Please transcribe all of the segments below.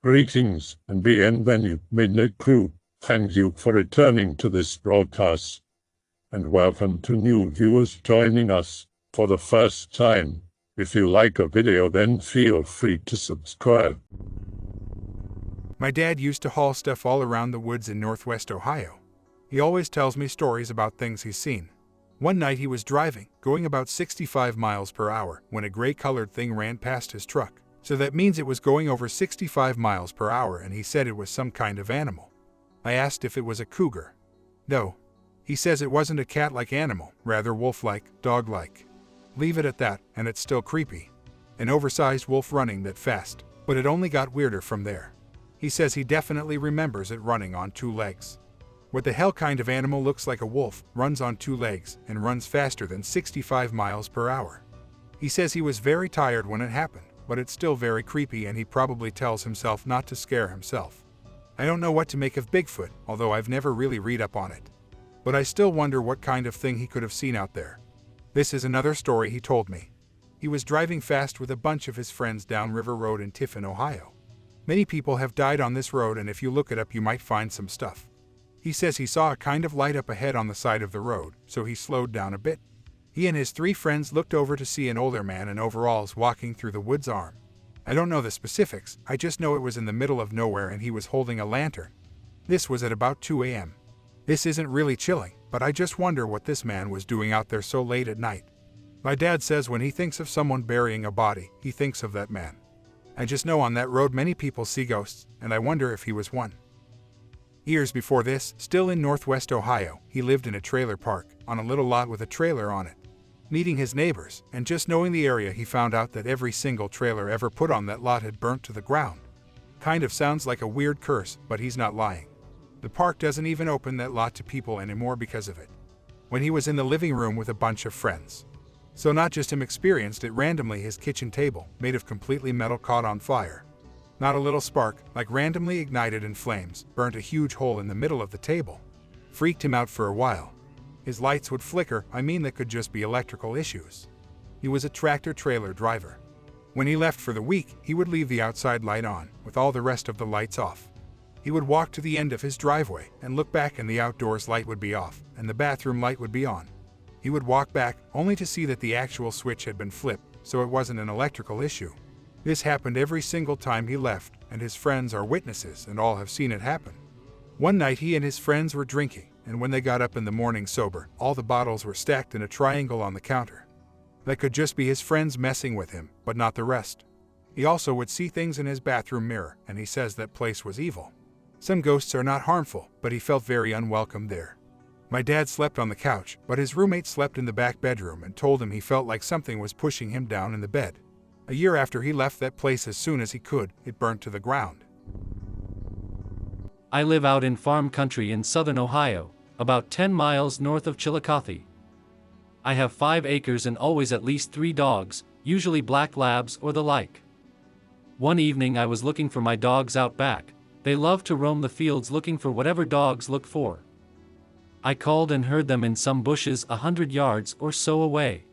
Greetings and bienvenue, Midnight Crew. Thank you for returning to this broadcast. And welcome to new viewers joining us for the first time. If you like a video, then feel free to subscribe. My dad used to haul stuff all around the woods in northwest Ohio. He always tells me stories about things he's seen. One night he was driving, going about 65 miles per hour, when a gray-colored thing ran past his truck. So that means it was going over 65 miles per hour, and he said it was some kind of animal. I asked if it was a cougar. No. He says it wasn't a cat-like animal, rather wolf-like, dog-like. Leave it at that, and it's still creepy. An oversized wolf running that fast, but it only got weirder from there. He says he definitely remembers it running on two legs. What the hell kind of animal looks like a wolf, runs on two legs, and runs faster than 65 miles per hour? He says he was very tired when it happened, but it's still very creepy, and he probably tells himself not to scare himself. I don't know what to make of Bigfoot, although I've never really read up on it. But I still wonder what kind of thing he could have seen out there. This is another story he told me. He was driving fast with a bunch of his friends down River Road in Tiffin, Ohio. Many people have died on this road, and if you look it up you might find some stuff. He says he saw a kind of light up ahead on the side of the road, so he slowed down a bit. He and his three friends looked over to see an older man in overalls walking through the woods arm. I don't know the specifics, I just know it was in the middle of nowhere and he was holding a lantern. This was at about 2 a.m. This isn't really chilling, but I just wonder what this man was doing out there so late at night. My dad says when he thinks of someone burying a body, he thinks of that man. I just know on that road many people see ghosts, and I wonder if he was one. Years before this, still in northwest Ohio, he lived in a trailer park, on a little lot with a trailer on it. Meeting his neighbors, and just knowing the area, he found out that every single trailer ever put on that lot had burnt to the ground. Kind of sounds like a weird curse, but he's not lying. The park doesn't even open that lot to people anymore because of it. When he was in the living room with a bunch of friends. So not just him experienced it randomly, his kitchen table, made of completely metal, caught on fire. Not a little spark, like randomly ignited in flames, burnt a huge hole in the middle of the table. Freaked him out for a while. His lights would flicker, that could just be electrical issues. He was a tractor-trailer driver. When he left for the week, he would leave the outside light on, with all the rest of the lights off. He would walk to the end of his driveway and look back, and the outdoors light would be off, and the bathroom light would be on. He would walk back, only to see that the actual switch had been flipped, so it wasn't an electrical issue. This happened every single time he left, and his friends are witnesses and all have seen it happen. One night he and his friends were drinking, and when they got up in the morning sober, all the bottles were stacked in a triangle on the counter. That could just be his friends messing with him, but not the rest. He also would see things in his bathroom mirror, and he says that place was evil. Some ghosts are not harmful, but he felt very unwelcome there. My dad slept on the couch, but his roommate slept in the back bedroom and told him he felt like something was pushing him down in the bed. A year after he left that place, as soon as he could, it burnt to the ground. I live out in farm country in southern Ohio, about 10 miles north of Chillicothe. I have 5 acres and always at least 3 dogs, usually black labs or the like. One evening I was looking for my dogs out back. They love to roam the fields looking for whatever dogs look for. I called and heard them in some bushes 100 yards or so away.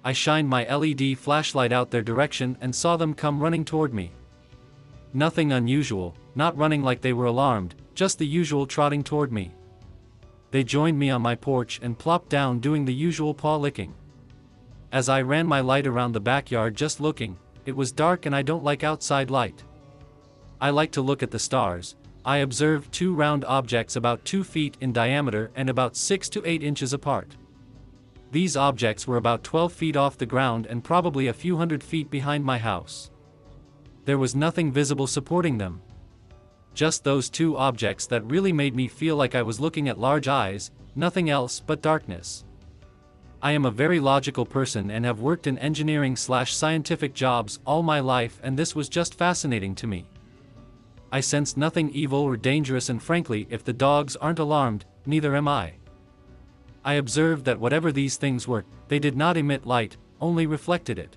I shined my LED flashlight out their direction and saw them come running toward me. Nothing unusual, not running like they were alarmed, just the usual trotting toward me. They joined me on my porch and plopped down doing the usual paw licking. As I ran my light around the backyard just looking, it was dark and I don't like outside light. I like to look at the stars. I observed 2 round objects about 2 feet in diameter and about 6 to 8 inches apart. These objects were about 12 feet off the ground and probably a few hundred feet behind my house. There was nothing visible supporting them. Just those 2 objects that really made me feel like I was looking at large eyes, nothing else but darkness. I am a very logical person and have worked in engineering/scientific jobs all my life, and this was just fascinating to me. I sensed nothing evil or dangerous, and frankly, if the dogs aren't alarmed, neither am I. I observed that whatever these things were, they did not emit light, only reflected it.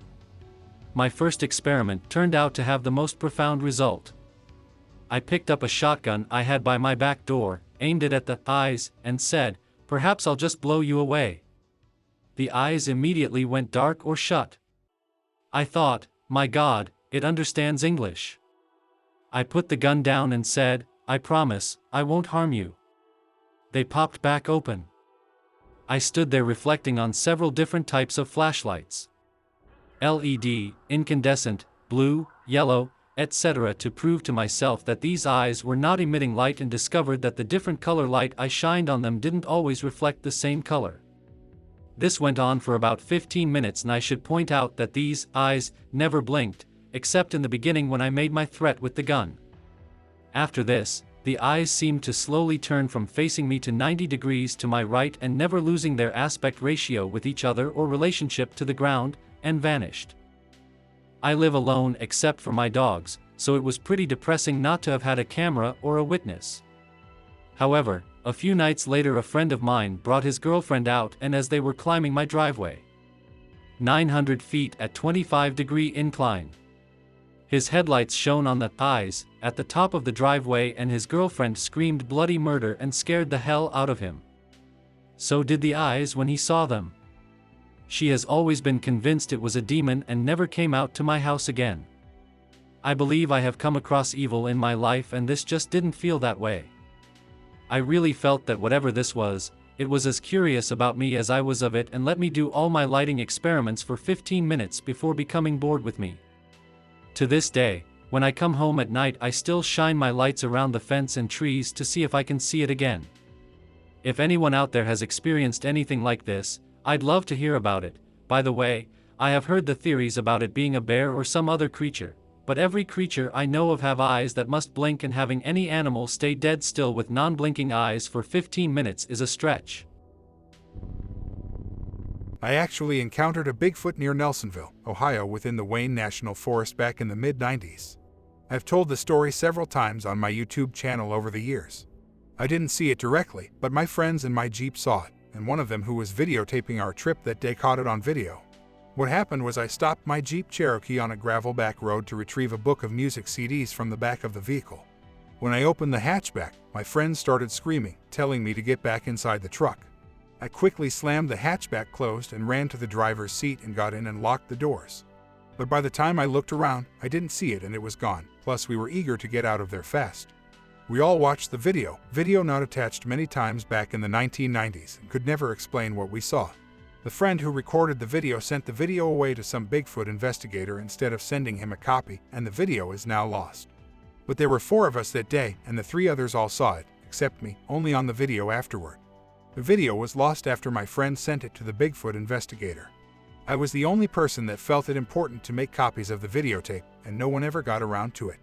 My first experiment turned out to have the most profound result. I picked up a shotgun I had by my back door, aimed it at the eyes, and said, "Perhaps I'll just blow you away." The eyes immediately went dark or shut. I thought, my God, it understands English. I put the gun down and said, "I promise, I won't harm you." They popped back open. I stood there reflecting on several different types of flashlights. LED, incandescent, blue, yellow, etc. to prove to myself that these eyes were not emitting light, and discovered that the different color light I shined on them didn't always reflect the same color. This went on for about 15 minutes, and I should point out that these eyes never blinked, except in the beginning when I made my threat with the gun. After this, the eyes seemed to slowly turn from facing me to 90 degrees to my right and never losing their aspect ratio with each other or relationship to the ground, and vanished. I live alone except for my dogs, so it was pretty depressing not to have had a camera or a witness. However, a few nights later a friend of mine brought his girlfriend out, and as they were climbing my driveway, 900 feet at 25-degree incline, his headlights shone on the eyes at the top of the driveway, and his girlfriend screamed bloody murder and scared the hell out of him. So did the eyes when he saw them. She has always been convinced it was a demon and never came out to my house again. I believe I have come across evil in my life, and this just didn't feel that way. I really felt that whatever this was, it was as curious about me as I was of it, and let me do all my lighting experiments for 15 minutes before becoming bored with me. To this day, when I come home at night, I still shine my lights around the fence and trees to see if I can see it again. If anyone out there has experienced anything like this, I'd love to hear about it. By the way, I have heard the theories about it being a bear or some other creature, but every creature I know of have eyes that must blink, and having any animal stay dead still with non-blinking eyes for 15 minutes is a stretch. I actually encountered a Bigfoot near Nelsonville, Ohio within the Wayne National Forest back in the mid-90s. I've told the story several times on my YouTube channel over the years. I didn't see it directly, but my friends in my Jeep saw it, and one of them who was videotaping our trip that day caught it on video. What happened was I stopped my Jeep Cherokee on a gravel back road to retrieve a book of music CDs from the back of the vehicle. When I opened the hatchback, my friends started screaming, telling me to get back inside the truck. I quickly slammed the hatchback closed and ran to the driver's seat and got in and locked the doors. But by the time I looked around, I didn't see it and it was gone, plus we were eager to get out of there fast. We all watched the video not attached many times back in the 1990s, and could never explain what we saw. The friend who recorded the video sent the video away to some Bigfoot investigator instead of sending him a copy, and the video is now lost. But there were 4 of us that day, and the 3 others all saw it, except me, only on the video afterward. The video was lost after my friend sent it to the Bigfoot investigator. I was the only person that felt it important to make copies of the videotape, and no one ever got around to it.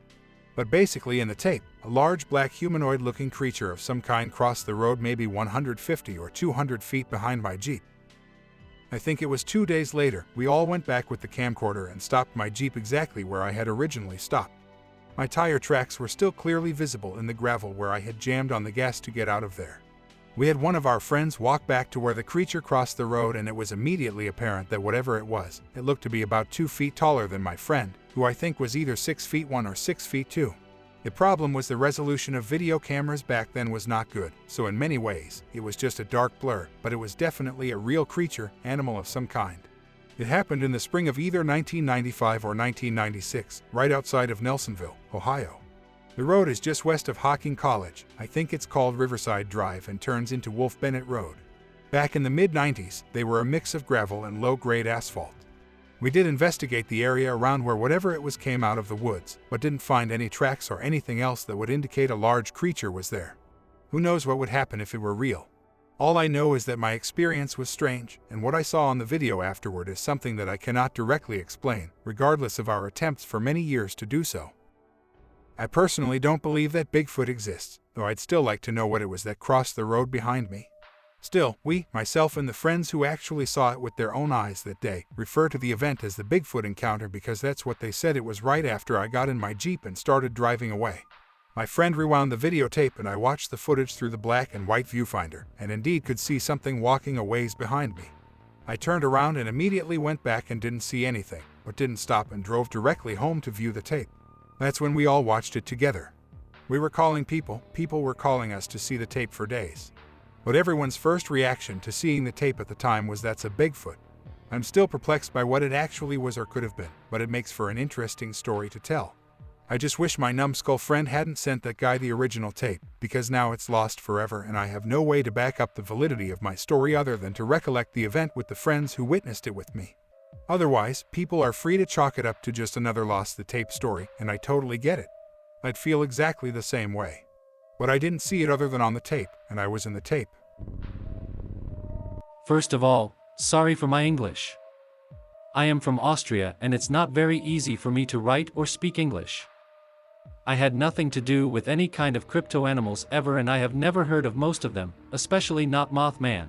But basically in the tape, a large black humanoid-looking creature of some kind crossed the road maybe 150 or 200 feet behind my Jeep. I think it was 2 days later, we all went back with the camcorder and stopped my Jeep exactly where I had originally stopped. My tire tracks were still clearly visible in the gravel where I had jammed on the gas to get out of there. We had one of our friends walk back to where the creature crossed the road, and it was immediately apparent that whatever it was, it looked to be about 2 feet taller than my friend, who I think was either 6 feet 1 or 6 feet 2. The problem was the resolution of video cameras back then was not good, so in many ways, it was just a dark blur, but it was definitely a real creature, animal of some kind. It happened in the spring of either 1995 or 1996, right outside of Nelsonville, Ohio. The road is just west of Hocking College. I think it's called Riverside Drive and turns into Wolf Bennett Road. Back in the mid-90s, they were a mix of gravel and low-grade asphalt. We did investigate the area around where whatever it was came out of the woods, but didn't find any tracks or anything else that would indicate a large creature was there. Who knows what would happen if it were real? All I know is that my experience was strange, and what I saw on the video afterward is something that I cannot directly explain, regardless of our attempts for many years to do so. I personally don't believe that Bigfoot exists, though I'd still like to know what it was that crossed the road behind me. Still, myself and the friends who actually saw it with their own eyes that day, refer to the event as the Bigfoot encounter because that's what they said it was right after I got in my Jeep and started driving away. My friend rewound the videotape and I watched the footage through the black and white viewfinder, and indeed could see something walking a ways behind me. I turned around and immediately went back and didn't see anything, but didn't stop and drove directly home to view the tape. That's when we all watched it together. We were calling people were calling us to see the tape for days. But everyone's first reaction to seeing the tape at the time was that's a Bigfoot. I'm still perplexed by what it actually was or could have been, but it makes for an interesting story to tell. I just wish my numbskull friend hadn't sent that guy the original tape, because now it's lost forever and I have no way to back up the validity of my story other than to recollect the event with the friends who witnessed it with me. Otherwise, people are free to chalk it up to just another lost the tape story, and I totally get it. I'd feel exactly the same way. But I didn't see it other than on the tape, and I was in the tape. First of all, sorry for my English. I am from Austria and it's not very easy for me to write or speak English. I had nothing to do with any kind of crypto animals ever and I have never heard of most of them, especially not Mothman.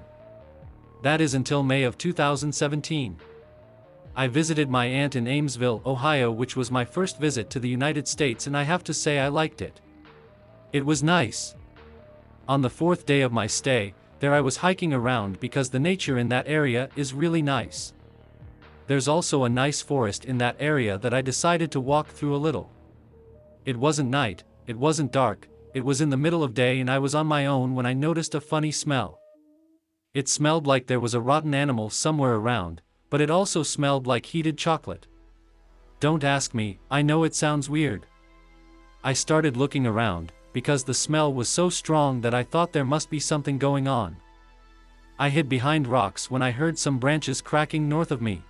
That is until May of 2017. I visited my aunt in Amesville, Ohio, which was my first visit to the United States, and I have to say I liked it. It was nice. On the fourth day of my stay, there I was hiking around because the nature in that area is really nice. There's also a nice forest in that area that I decided to walk through a little. It wasn't night, it wasn't dark, it was in the middle of day and I was on my own when I noticed a funny smell. It smelled like there was a rotten animal somewhere around, but it also smelled like heated chocolate. Don't ask me, I know it sounds weird. I started looking around, because the smell was so strong that I thought there must be something going on. I hid behind rocks when I heard some branches cracking north of me.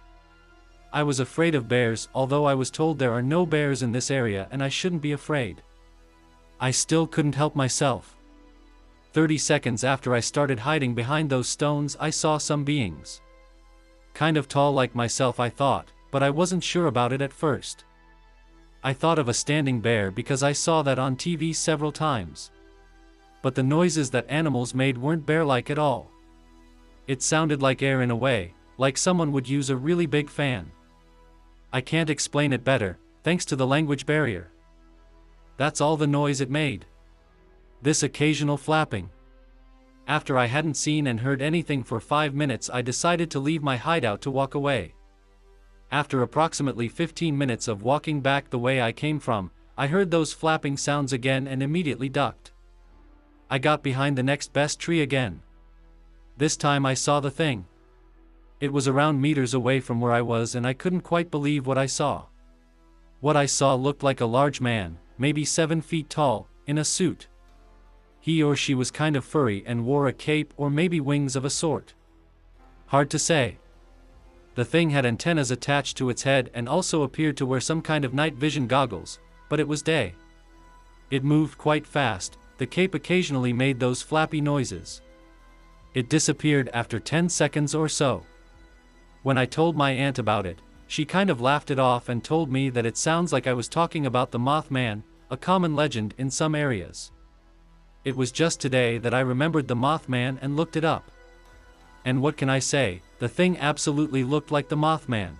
I was afraid of bears, although I was told there are no bears in this area and I shouldn't be afraid. I still couldn't help myself. 30 seconds after I started hiding behind those stones, I saw some beings. Kind of tall like myself, I thought, but I wasn't sure about it at first. I thought of a standing bear because I saw that on TV several times. But the noises that animals made weren't bear-like at all. It sounded like air in a way, like someone would use a really big fan. I can't explain it better, thanks to the language barrier. That's all the noise it made. This occasional flapping. After I hadn't seen and heard anything for 5 minutes, I decided to leave my hideout to walk away. After approximately 15 minutes of walking back the way I came from, I heard those flapping sounds again and immediately ducked. I got behind the next best tree again. This time I saw the thing. It was around meters away from where I was and I couldn't quite believe what I saw. What I saw looked like a large man, maybe 7 feet tall, in a suit. He or she was kind of furry and wore a cape or maybe wings of a sort. Hard to say. The thing had antennas attached to its head and also appeared to wear some kind of night vision goggles, but it was day. It moved quite fast, the cape occasionally made those flappy noises. It disappeared after 10 seconds or so. When I told my aunt about it, she kind of laughed it off and told me that it sounds like I was talking about the Mothman, a common legend in some areas. It was just today that I remembered the Mothman and looked it up. And what can I say, the thing absolutely looked like the Mothman.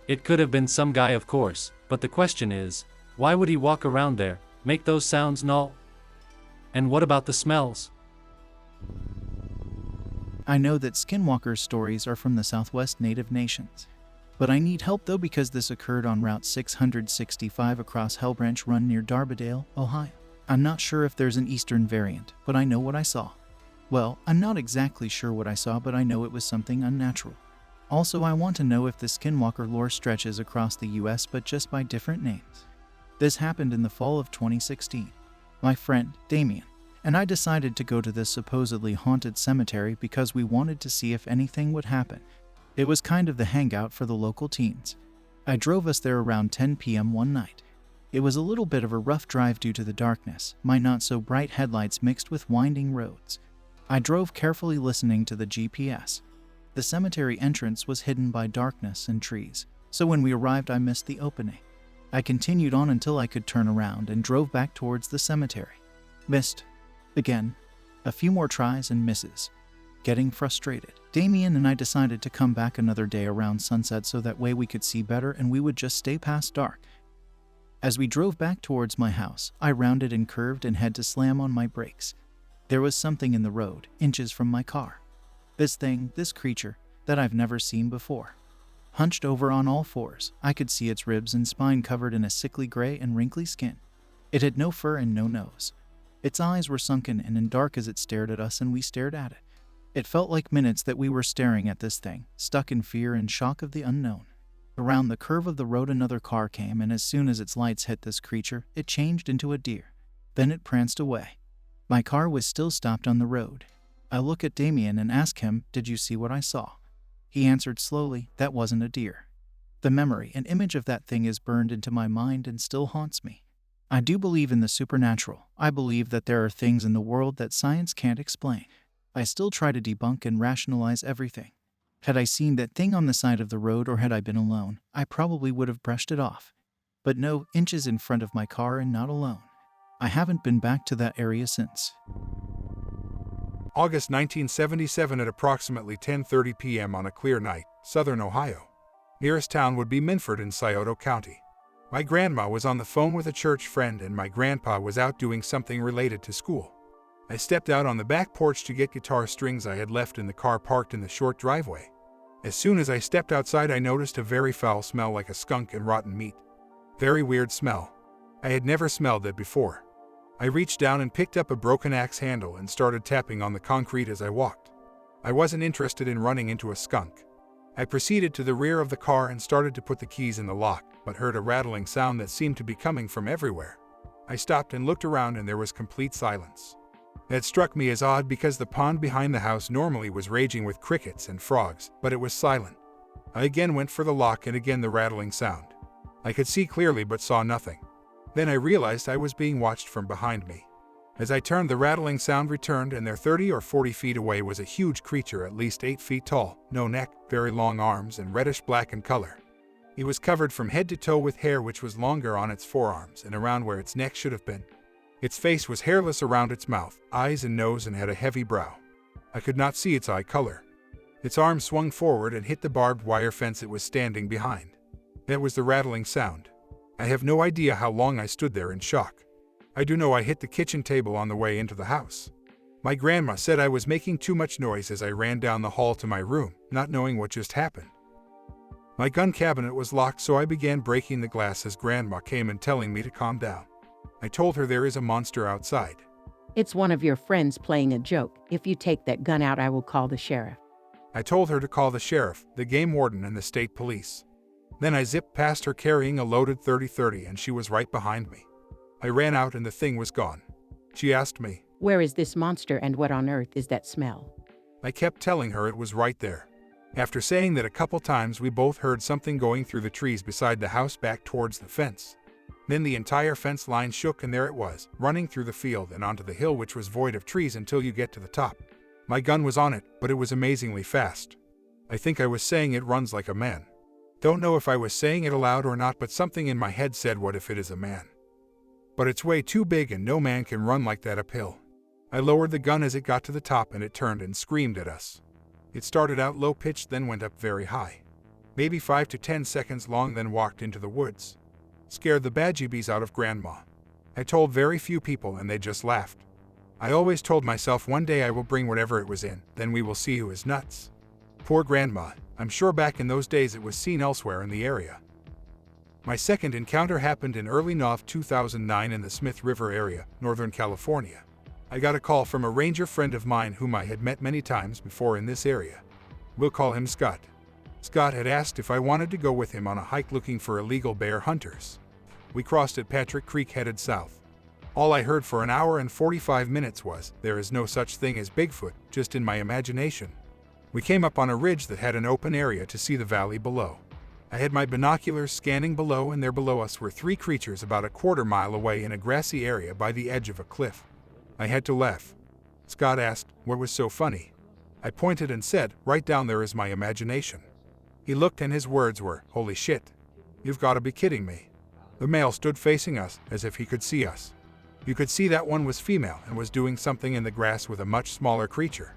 It could have been some guy, of course, but the question is, why would he walk around there, make those sounds null? And what about the smells? I know that skinwalkers' stories are from the Southwest Native nations. But I need help though, because this occurred on Route 665 across Hellbranch Run near Darbadale, Ohio. I'm not sure if there's an eastern variant, but I know what I saw. Well, I'm not exactly sure what I saw, but I know it was something unnatural. Also, I want to know if the skinwalker lore stretches across the US but just by different names. This happened in the fall of 2016. My friend, Damien, and I decided to go to this supposedly haunted cemetery because we wanted to see if anything would happen. It was kind of the hangout for the local teens. I drove us there around 10 p.m. one night. It was a little bit of a rough drive due to the darkness, my not-so-bright headlights mixed with winding roads. I drove carefully, listening to the GPS. The cemetery entrance was hidden by darkness and trees, so when we arrived I missed the opening. I continued on until I could turn around and drove back towards the cemetery. Missed. Again. A few more tries and misses. Getting frustrated, Damien and I decided to come back another day around sunset so that way we could see better and we would just stay past dark. As we drove back towards my house, I rounded and curved and had to slam on my brakes. There was something in the road, inches from my car. This creature, that I've never seen before. Hunched over on all fours, I could see its ribs and spine covered in a sickly gray and wrinkly skin. It had no fur and no nose. Its eyes were sunken and in dark as it stared at us and we stared at it. It felt like minutes that we were staring at this thing, stuck in fear and shock of the unknown. Around the curve of the road another car came, and as soon as its lights hit this creature, it changed into a deer. Then it pranced away. My car was still stopped on the road. I look at Damien and ask him, "Did you see what I saw?" He answered slowly, "That wasn't a deer." The memory and image of that thing is burned into my mind and still haunts me. I do believe in the supernatural. I believe that there are things in the world that science can't explain. I still try to debunk and rationalize everything. Had I seen that thing on the side of the road or had I been alone, I probably would have brushed it off. But no, inches in front of my car and not alone. I haven't been back to that area since. August 1977 at approximately 10:30 p.m. on a clear night, southern Ohio. Nearest town would be Minford in Scioto County. My grandma was on the phone with a church friend and my grandpa was out doing something related to school. I stepped out on the back porch to get guitar strings I had left in the car parked in the short driveway. As soon as I stepped outside, I noticed a very foul smell like a skunk and rotten meat. Very weird smell. I had never smelled it before. I reached down and picked up a broken axe handle and started tapping on the concrete as I walked. I wasn't interested in running into a skunk. I proceeded to the rear of the car and started to put the keys in the lock, but heard a rattling sound that seemed to be coming from everywhere. I stopped and looked around and there was complete silence. That struck me as odd because the pond behind the house normally was raging with crickets and frogs, but it was silent. I again went for the lock and again the rattling sound. I could see clearly but saw nothing. Then I realized I was being watched from behind me. As I turned, the rattling sound returned and there 30 or 40 feet away was a huge creature at least 8 feet tall, no neck, very long arms and reddish-black in color. He was covered from head to toe with hair which was longer on its forearms and around where its neck should have been. Its face was hairless around its mouth, eyes and nose, and had a heavy brow. I could not see its eye color. Its arm swung forward and hit the barbed wire fence it was standing behind. That was the rattling sound. I have no idea how long I stood there in shock. I do know I hit the kitchen table on the way into the house. My grandma said I was making too much noise as I ran down the hall to my room, not knowing what just happened. My gun cabinet was locked, so I began breaking the glass as grandma came and telling me to calm down. I told her there is a monster outside. It's one of your friends playing a joke. If you take that gun out, I will call the sheriff. I told her to call the sheriff, the game warden, and the state police. Then I zipped past her carrying a loaded .30-30 and she was right behind me. I ran out and the thing was gone. She asked me, "Where is this monster and what on earth is that smell?" I kept telling her it was right there. After saying that a couple times, we both heard something going through the trees beside the house back towards the fence. Then the entire fence line shook and there it was, running through the field and onto the hill which was void of trees until you get to the top. My gun was on it, but it was amazingly fast. I think I was saying it runs like a man. Don't know if I was saying it aloud or not, but something in my head said, what if it is a man? But it's way too big and no man can run like that uphill. I lowered the gun as it got to the top and it turned and screamed at us. It started out low-pitched, then went up very high. Maybe 5 to 10 seconds long, then walked into the woods. Scared the bejeebies out of grandma. I told very few people and they just laughed. I always told myself one day I will bring whatever it was in, then we will see who is nuts. Poor grandma. I'm sure back in those days it was seen elsewhere in the area. My second encounter happened in early 2009 in the Smith River area, Northern California. I got a call from a ranger friend of mine whom I had met many times before in this area. We'll call him Scott. Scott had asked if I wanted to go with him on a hike looking for illegal bear hunters. We crossed at Patrick Creek headed south. All I heard for an hour and 45 minutes was, "There is no such thing as Bigfoot," just in my imagination. We came up on a ridge that had an open area to see the valley below. I had my binoculars scanning below and there below us were 3 creatures about a quarter mile away in a grassy area by the edge of a cliff. I had to laugh. Scott asked, "What was so funny?" I pointed and said, "Right down there is my imagination." He looked and his words were, "Holy shit. You've got to be kidding me." The male stood facing us, as if he could see us. You could see that one was female and was doing something in the grass with a much smaller creature.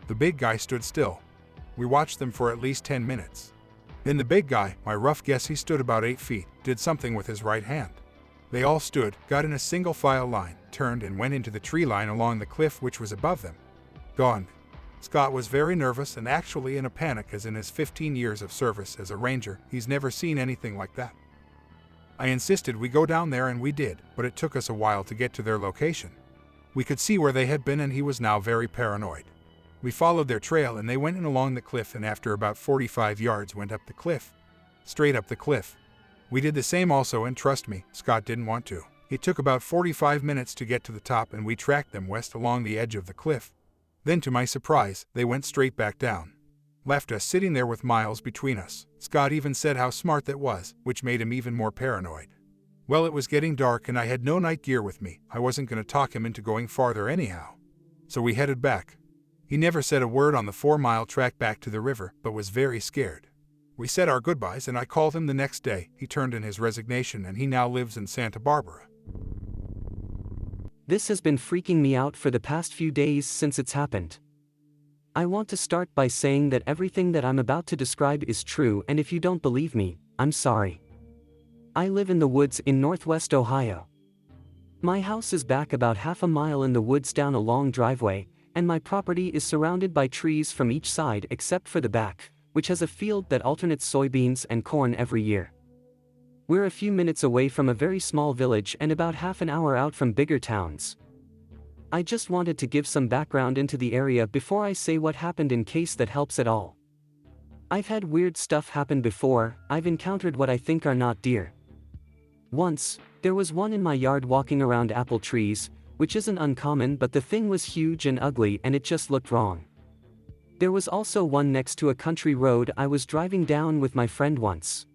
The big guy stood still. We watched them for at least 10 minutes. Then the big guy, my rough guess he stood about 8 feet, did something with his right hand. They all stood, got in a single file line, turned and went into the tree line along the cliff which was above them. Gone. Scott was very nervous and actually in a panic, as in his 15 years of service as a ranger, he's never seen anything like that. I insisted we go down there and we did, but it took us a while to get to their location. We could see where they had been and he was now very paranoid. We followed their trail and they went in along the cliff and after about 45 yards went up the cliff. straight up the cliff. We did the same also, and trust me, Scott didn't want to. It took about 45 minutes to get to the top, and we tracked them west along the edge of the cliff. Then to my surprise, they went straight back down. Left us sitting there with miles between us. Scott even said how smart that was, which made him even more paranoid. Well, it was getting dark and I had no night gear with me. I wasn't going to talk him into going farther anyhow. So we headed back. He never said a word on the 4-mile track back to the river, but was very scared. We said our goodbyes and I called him the next day. He turned in his resignation and he now lives in Santa Barbara. This has been freaking me out for the past few days since it's happened. I want to start by saying that everything that I'm about to describe is true, and if you don't believe me, I'm sorry. I live in the woods in northwest Ohio. My house is back about half a mile in the woods down a long driveway, and my property is surrounded by trees from each side except for the back, which has a field that alternates soybeans and corn every year. We're a few minutes away from a very small village and about half an hour out from bigger towns. I just wanted to give some background into the area before I say what happened in case that helps at all. I've had weird stuff happen before. I've encountered what I think are not deer. Once, there was one in my yard walking around apple trees, which isn't uncommon, but the thing was huge and ugly and it just looked wrong. There was also one next to a country road I was driving down with my friend once.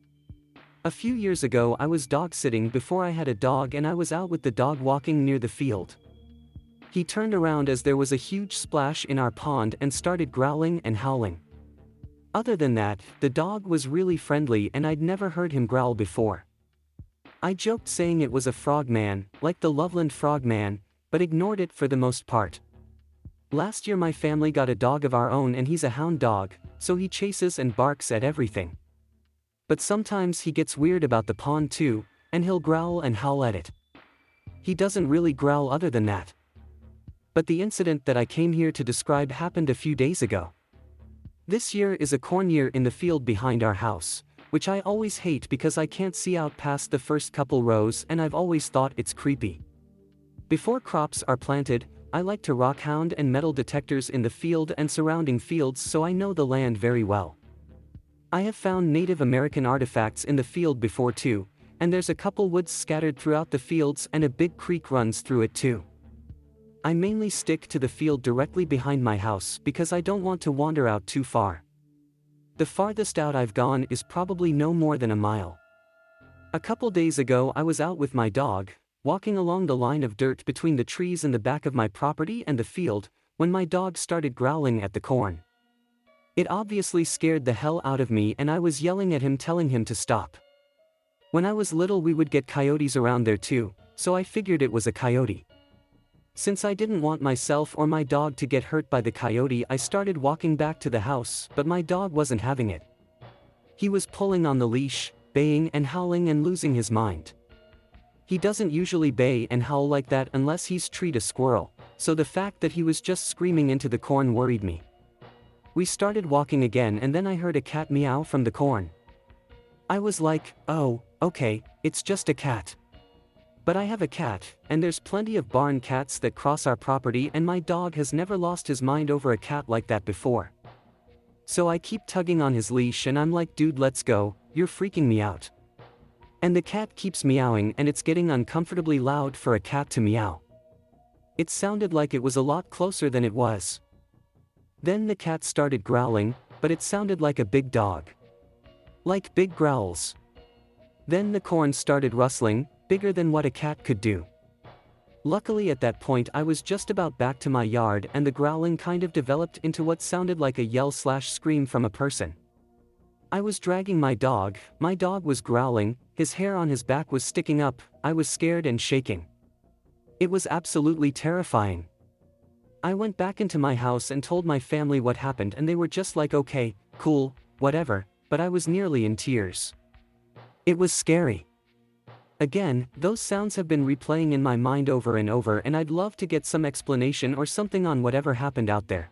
A few years ago I was dog sitting before I had a dog, and I was out with the dog walking near the field. He turned around as there was a huge splash in our pond and started growling and howling. Other than that, the dog was really friendly and I'd never heard him growl before. I joked saying it was a frogman, like the Loveland frogman, but ignored it for the most part. Last year my family got a dog of our own and he's a hound dog, so he chases and barks at everything. But sometimes he gets weird about the pond too, and he'll growl and howl at it. He doesn't really growl other than that. But the incident that I came here to describe happened a few days ago. This year is a corn year in the field behind our house, which I always hate because I can't see out past the first couple rows and I've always thought it's creepy. Before crops are planted, I like to rockhound and metal detectors in the field and surrounding fields, so I know the land very well. I have found Native American artifacts in the field before too, and there's a couple woods scattered throughout the fields and a big creek runs through it too. I mainly stick to the field directly behind my house because I don't want to wander out too far. The farthest out I've gone is probably no more than a mile. A couple days ago I was out with my dog, walking along the line of dirt between the trees in the back of my property and the field, when my dog started growling at the corn. It obviously scared the hell out of me and I was yelling at him, telling him to stop. When I was little we would get coyotes around there too, so I figured it was a coyote. Since I didn't want myself or my dog to get hurt by the coyote, I started walking back to the house, but my dog wasn't having it. He was pulling on the leash, baying and howling and losing his mind. He doesn't usually bay and howl like that unless he's treed a squirrel, so the fact that he was just screaming into the corn worried me. We started walking again and then I heard a cat meow from the corn. I was like, oh, okay, it's just a cat. But I have a cat, and there's plenty of barn cats that cross our property, and my dog has never lost his mind over a cat like that before. So I keep tugging on his leash and I'm like, dude, let's go, you're freaking me out. And the cat keeps meowing and it's getting uncomfortably loud for a cat to meow. It sounded like it was a lot closer than it was. Then the cat started growling, but it sounded like a big dog. Like big growls. Then the corn started rustling, bigger than what a cat could do. Luckily at that point I was just about back to my yard and the growling kind of developed into what sounded like a yell/scream from a person. I was dragging my dog was growling, his hair on his back was sticking up, I was scared and shaking. It was absolutely terrifying. I went back into my house and told my family what happened and they were just like, okay, cool, whatever, but I was nearly in tears. It was scary. Again, those sounds have been replaying in my mind over and over and I'd love to get some explanation or something on whatever happened out there.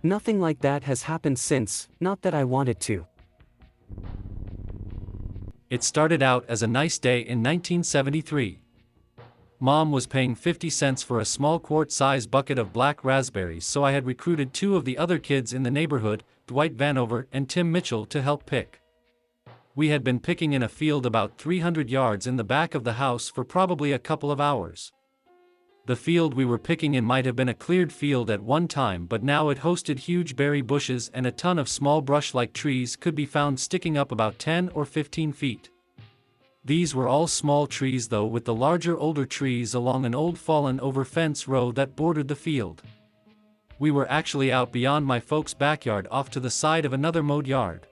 Nothing like that has happened since, not that I want it to. It started out as a nice day in 1973. Mom was paying 50 cents for a small quart-sized bucket of black raspberries, so I had recruited 2 of the other kids in the neighborhood, Dwight Vanover and Tim Mitchell, to help pick. We had been picking in a field about 300 yards in the back of the house for probably a couple of hours. The field we were picking in might have been a cleared field at one time, but now it hosted huge berry bushes, and a ton of small brush-like trees could be found sticking up about 10 or 15 feet. These were all small trees though, with the larger older trees along an old fallen-over fence row that bordered the field. We were actually out beyond my folks' backyard, off to the side of another mowed yard.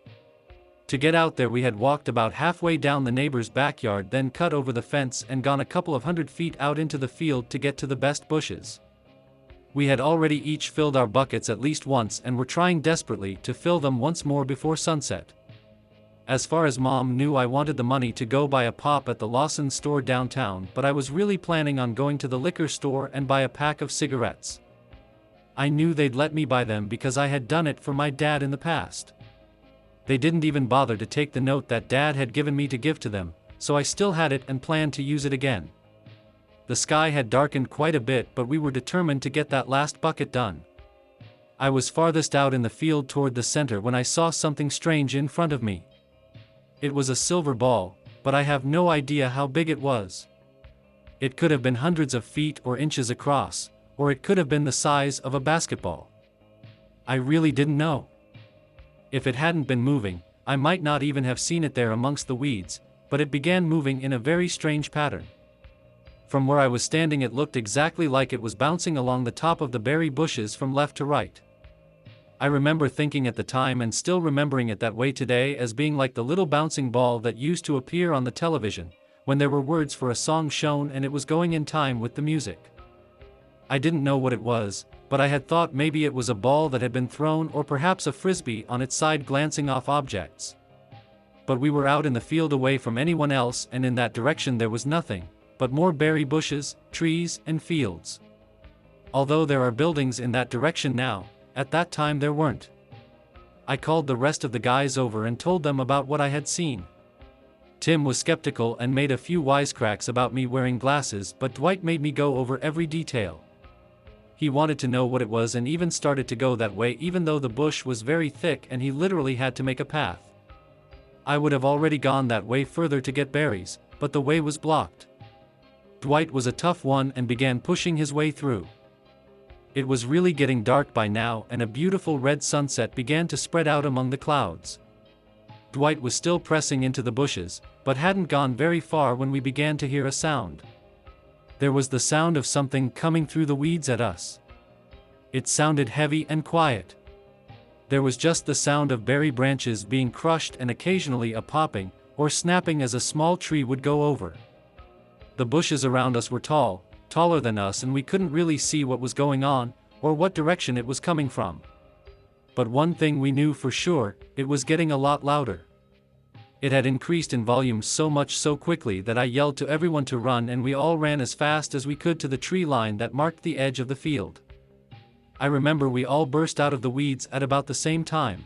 To get out there we had walked about halfway down the neighbor's backyard, then cut over the fence and gone a couple of 100 feet out into the field to get to the best bushes. We had already each filled our buckets at least once and were trying desperately to fill them once more before sunset. As far as Mom knew, I wanted the money to go buy a pop at the Lawson store downtown, but I was really planning on going to the liquor store and buy a pack of cigarettes. I knew they'd let me buy them because I had done it for my dad in the past. They didn't even bother to take the note that Dad had given me to give to them, so I still had it and planned to use it again. The sky had darkened quite a bit, but we were determined to get that last bucket done. I was farthest out in the field toward the center when I saw something strange in front of me. It was a silver ball, but I have no idea how big it was. It could have been hundreds of feet or inches across, or it could have been the size of a basketball. I really didn't know. If it hadn't been moving, I might not even have seen it there amongst the weeds, but it began moving in a very strange pattern. From where I was standing it looked exactly like it was bouncing along the top of the berry bushes from left to right. I remember thinking at the time, and still remembering it that way today, as being like the little bouncing ball that used to appear on the television, when there were words for a song shown and it was going in time with the music. I didn't know what it was, but I had thought maybe it was a ball that had been thrown, or perhaps a frisbee on its side glancing off objects. But we were out in the field away from anyone else, and in that direction there was nothing but more berry bushes, trees, and fields. Although there are buildings in that direction now, at that time there weren't. I called the rest of the guys over and told them about what I had seen. Tim was skeptical and made a few wisecracks about me wearing glasses, but Dwight made me go over every detail. He wanted to know what it was and even started to go that way, even though the bush was very thick and he literally had to make a path. I would have already gone that way further to get berries, but the way was blocked. Dwight was a tough one and began pushing his way through. It was really getting dark by now, and a beautiful red sunset began to spread out among the clouds. Dwight was still pressing into the bushes, but hadn't gone very far when we began to hear a sound. There was the sound of something coming through the weeds at us. It sounded heavy and quiet. There was just the sound of berry branches being crushed and occasionally a popping or snapping as a small tree would go over. The bushes around us were tall, taller than us, and we couldn't really see what was going on or what direction it was coming from. But one thing we knew for sure, it was getting a lot louder. It had increased in volume so much so quickly that I yelled to everyone to run, and we all ran as fast as we could to the tree line that marked the edge of the field. I remember we all burst out of the weeds at about the same time.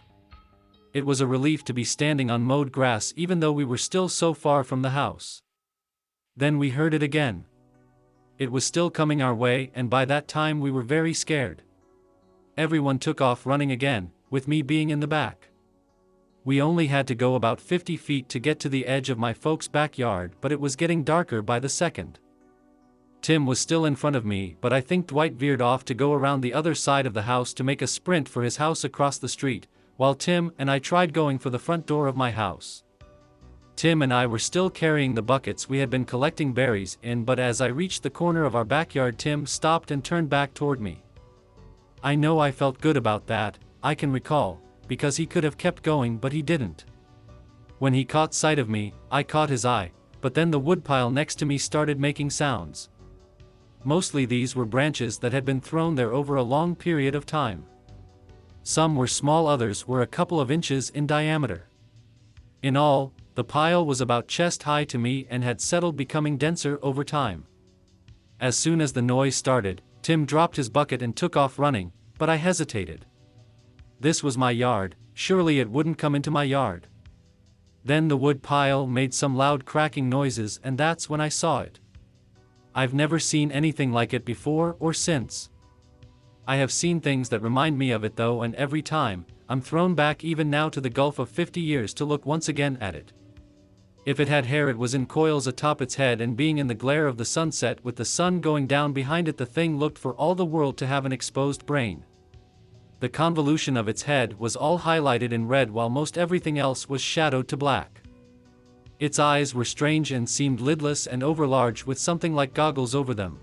It was a relief to be standing on mowed grass even though we were still so far from the house. Then we heard it again. It was still coming our way, and by that time we were very scared. Everyone took off running again, with me being in the back. We only had to go about 50 feet to get to the edge of my folks' backyard, but it was getting darker by the second. Tim was still in front of me, but I think Dwight veered off to go around the other side of the house to make a sprint for his house across the street, while Tim and I tried going for the front door of my house. Tim and I were still carrying the buckets we had been collecting berries in, but as I reached the corner of our backyard, Tim stopped and turned back toward me. I know I felt good about that, I can recall, because he could have kept going but he didn't. When he caught sight of me, I caught his eye, but then the woodpile next to me started making sounds. Mostly these were branches that had been thrown there over a long period of time. Some were small, others were a couple of inches in diameter. In all, the pile was about chest high to me and had settled, becoming denser over time. As soon as the noise started, Tim dropped his bucket and took off running, but I hesitated. This was my yard, surely it wouldn't come into my yard. Then the wood pile made some loud cracking noises, and that's when I saw it. I've never seen anything like it before or since. I have seen things that remind me of it though, and every time, I'm thrown back even now to the gulf of 50 years to look once again at it. If it had hair, it was in coils atop its head, and being in the glare of the sunset with the sun going down behind it, the thing looked for all the world to have an exposed brain. The convolution of its head was all highlighted in red, while most everything else was shadowed to black. Its eyes were strange and seemed lidless and overlarge, with something like goggles over them.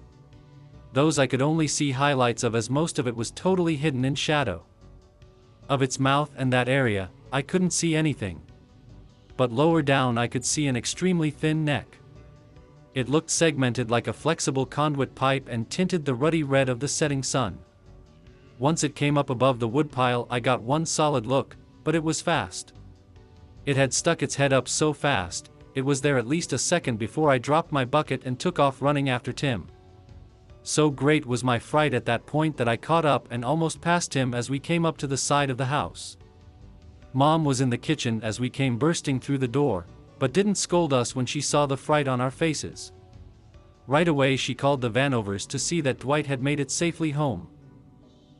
Those I could only see highlights of, as most of it was totally hidden in shadow. Of its mouth and that area, I couldn't see anything. But lower down I could see an extremely thin neck. It looked segmented like a flexible conduit pipe and tinted the ruddy red of the setting sun. Once it came up above the woodpile, I got one solid look, but it was fast. It had stuck its head up so fast, it was there at least a second before I dropped my bucket and took off running after Tim. So great was my fright at that point that I caught up and almost passed him as we came up to the side of the house. Mom was in the kitchen as we came bursting through the door, but didn't scold us when she saw the fright on our faces. Right away she called the Vanovers to see that Dwight had made it safely home.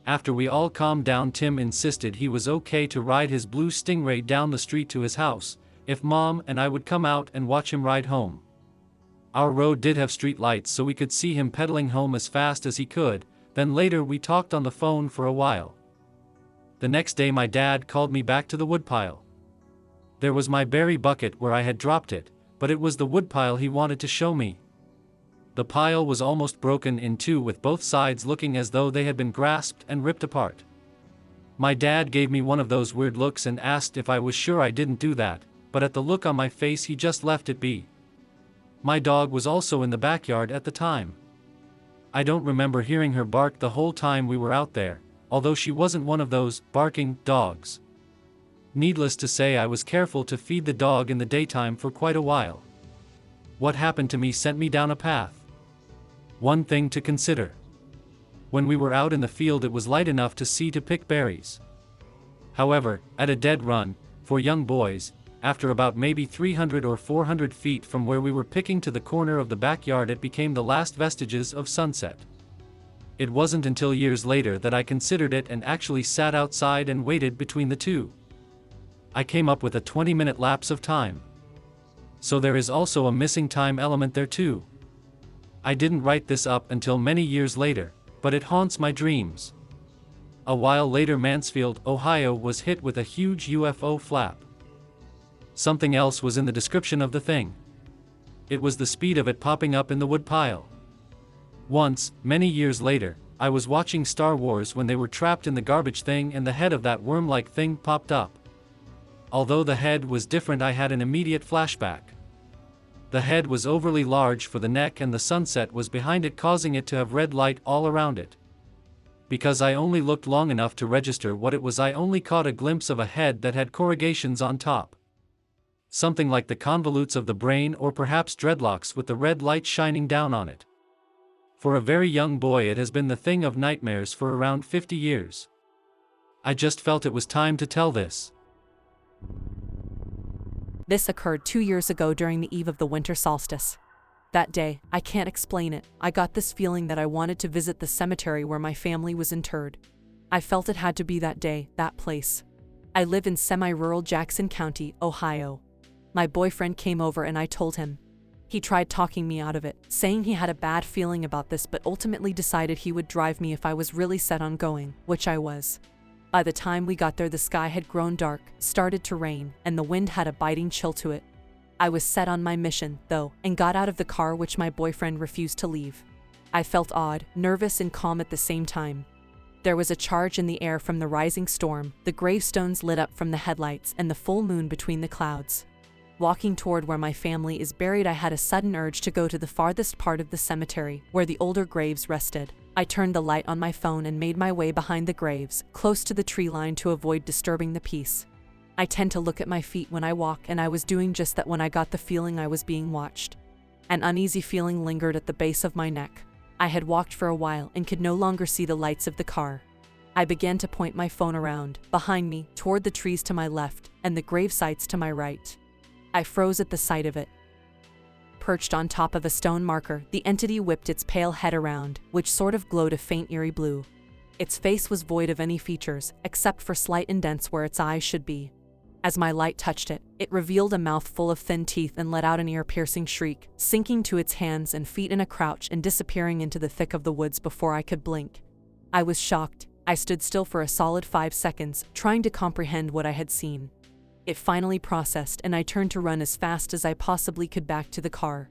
After we all calmed down, Tim insisted he was okay to ride his blue Stingray down the street to his house, if Mom and I would come out and watch him ride home. Our road did have street lights, so we could see him pedaling home as fast as he could. Then later we talked on the phone for a while. The next day my dad called me back to the woodpile. There was my berry bucket where I had dropped it, but it was the woodpile he wanted to show me. The pile was almost broken in two, with both sides looking as though they had been grasped and ripped apart. My dad gave me one of those weird looks and asked if I was sure I didn't do that, but at the look on my face he just left it be. My dog was also in the backyard at the time. I don't remember hearing her bark the whole time we were out there, although she wasn't one of those barking dogs. Needless to say, I was careful to feed the dog in the daytime for quite a while. What happened to me sent me down a path. One thing to consider. When we were out in the field, it was light enough to see to pick berries. However, at a dead run, for young boys, after about maybe 300 or 400 feet from where we were picking to the corner of the backyard, it became the last vestiges of sunset. It wasn't until years later that I considered it and actually sat outside and waited between the two. I came up with a 20-minute lapse of time. So there is also a missing time element there too. I didn't write this up until many years later, but it haunts my dreams. A while later, Mansfield, Ohio was hit with a huge UFO flap. Something else was in the description of the thing. It was the speed of it popping up in the woodpile. Once, many years later, I was watching Star Wars when they were trapped in the garbage thing and the head of that worm-like thing popped up. Although the head was different, I had an immediate flashback. The head was overly large for the neck and the sunset was behind it, causing it to have red light all around it. Because I only looked long enough to register what it was, I only caught a glimpse of a head that had corrugations on top. Something like the convolutes of the brain, or perhaps dreadlocks with the red light shining down on it. For a very young boy, it has been the thing of nightmares for around 50 years. I just felt it was time to tell this. This occurred 2 years ago during the eve of the Winter Solstice. That day, I can't explain it, I got this feeling that I wanted to visit the cemetery where my family was interred. I felt it had to be that day, that place. I live in semi-rural Jackson County, Ohio. My boyfriend came over and I told him. He tried talking me out of it, saying he had a bad feeling about this, but ultimately decided he would drive me if I was really set on going, which I was. By the time we got there, the sky had grown dark, started to rain, and the wind had a biting chill to it. I was set on my mission, though, and got out of the car, which my boyfriend refused to leave. I felt odd, nervous, and calm at the same time. There was a charge in the air from the rising storm, the gravestones lit up from the headlights, and the full moon between the clouds. Walking toward where my family is buried, I had a sudden urge to go to the farthest part of the cemetery, where the older graves rested. I turned the light on my phone and made my way behind the graves, close to the tree line to avoid disturbing the peace. I tend to look at my feet when I walk, and I was doing just that when I got the feeling I was being watched. An uneasy feeling lingered at the base of my neck. I had walked for a while and could no longer see the lights of the car. I began to point my phone around, behind me, toward the trees to my left, and the grave sites to my right. I froze at the sight of it. Perched on top of a stone marker, the entity whipped its pale head around, which sort of glowed a faint eerie blue. Its face was void of any features, except for slight indents where its eyes should be. As my light touched it, it revealed a mouth full of thin teeth and let out an ear-piercing shriek, sinking to its hands and feet in a crouch and disappearing into the thick of the woods before I could blink. I was shocked. I stood still for a solid 5 seconds, trying to comprehend what I had seen. It finally processed, and I turned to run as fast as I possibly could back to the car.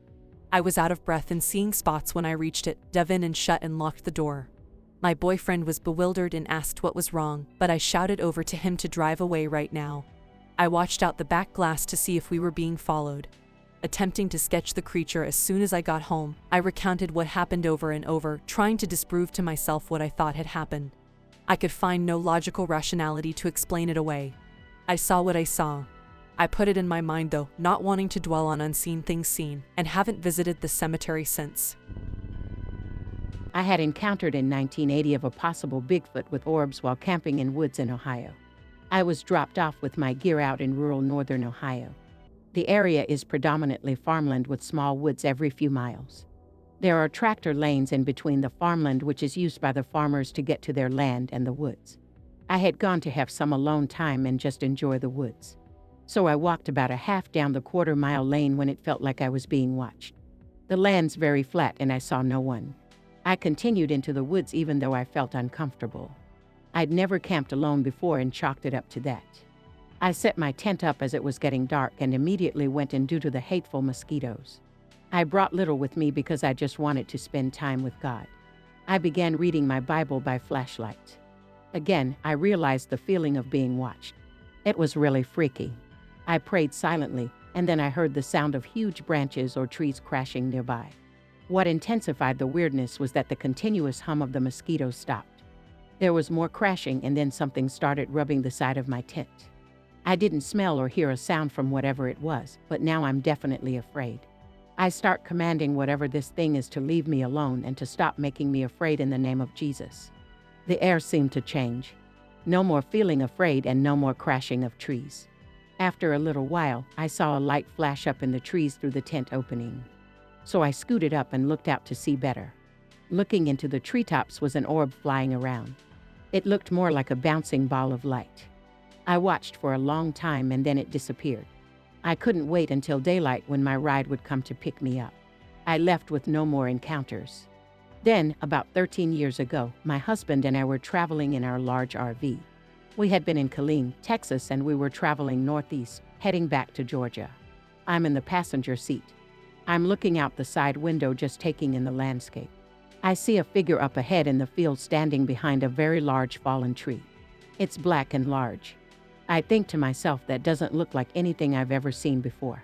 I was out of breath and seeing spots when I reached it, dove in and shut and locked the door. My boyfriend was bewildered and asked what was wrong, but I shouted over to him to drive away right now. I watched out the back glass to see if we were being followed. Attempting to sketch the creature as soon as I got home, I recounted what happened over and over, trying to disprove to myself what I thought had happened. I could find no logical rationality to explain it away. I saw what I saw. I put it in my mind though, not wanting to dwell on unseen things seen, and haven't visited the cemetery since. I had encountered in 1980 of a possible Bigfoot with orbs while camping in woods in Ohio. I was dropped off with my gear out in rural northern Ohio. The area is predominantly farmland with small woods every few miles. There are tractor lanes in between the farmland which is used by the farmers to get to their land and the woods. I had gone to have some alone time and just enjoy the woods. So I walked about a half down the quarter-mile lane when it felt like I was being watched. The land's very flat and I saw no one. I continued into the woods even though I felt uncomfortable. I'd never camped alone before and chalked it up to that. I set my tent up as it was getting dark and immediately went in due to the hateful mosquitoes. I brought little with me because I just wanted to spend time with God. I began reading my Bible by flashlight. Again, I realized the feeling of being watched. It was really freaky. I prayed silently, and then I heard the sound of huge branches or trees crashing nearby. What intensified the weirdness was that the continuous hum of the mosquitoes stopped. There was more crashing and then something started rubbing the side of my tent. I didn't smell or hear a sound from whatever it was, but now I'm definitely afraid. I start commanding whatever this thing is to leave me alone and to stop making me afraid in the name of Jesus. The air seemed to change. No more feeling afraid and no more crashing of trees. After a little while, I saw a light flash up in the trees through the tent opening. So I scooted up and looked out to see better. Looking into the treetops was an orb flying around. It looked more like a bouncing ball of light. I watched for a long time and then it disappeared. I couldn't wait until daylight when my ride would come to pick me up. I left with no more encounters. Then, about 13 years ago, my husband and I were traveling in our large RV. We had been in Feline, Texas, and we were traveling northeast, heading back to Georgia. I'm in the passenger seat. I'm looking out the side window just taking in the landscape. I see a figure up ahead in the field standing behind a very large fallen tree. It's black and large. I think to myself that doesn't look like anything I've ever seen before.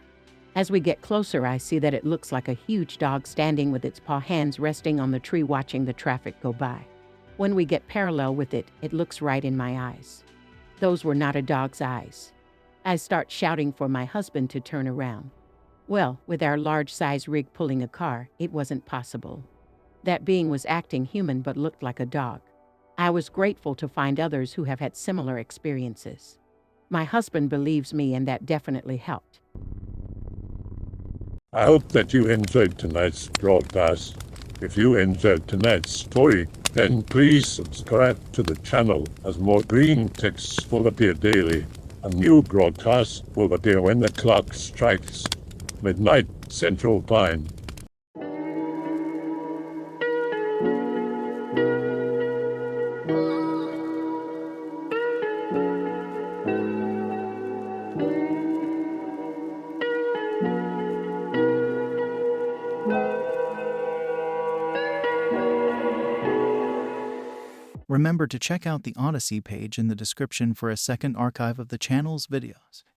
As we get closer, I see that it looks like a huge dog standing with its paw hands resting on the tree watching the traffic go by. When we get parallel with it, it looks right in my eyes. Those were not a dog's eyes. I start shouting for my husband to turn around. Well, with our large-size rig pulling a car, it wasn't possible. That being was acting human but looked like a dog. I was grateful to find others who have had similar experiences. My husband believes me and that definitely helped. I hope that you enjoyed tonight's broadcast. If you enjoyed tonight's story, then please subscribe to the channel as more green texts will appear daily. A new broadcast will appear when the clock strikes midnight Central Time. Remember to check out the Odyssey page in the description for a second archive of the channel's videos.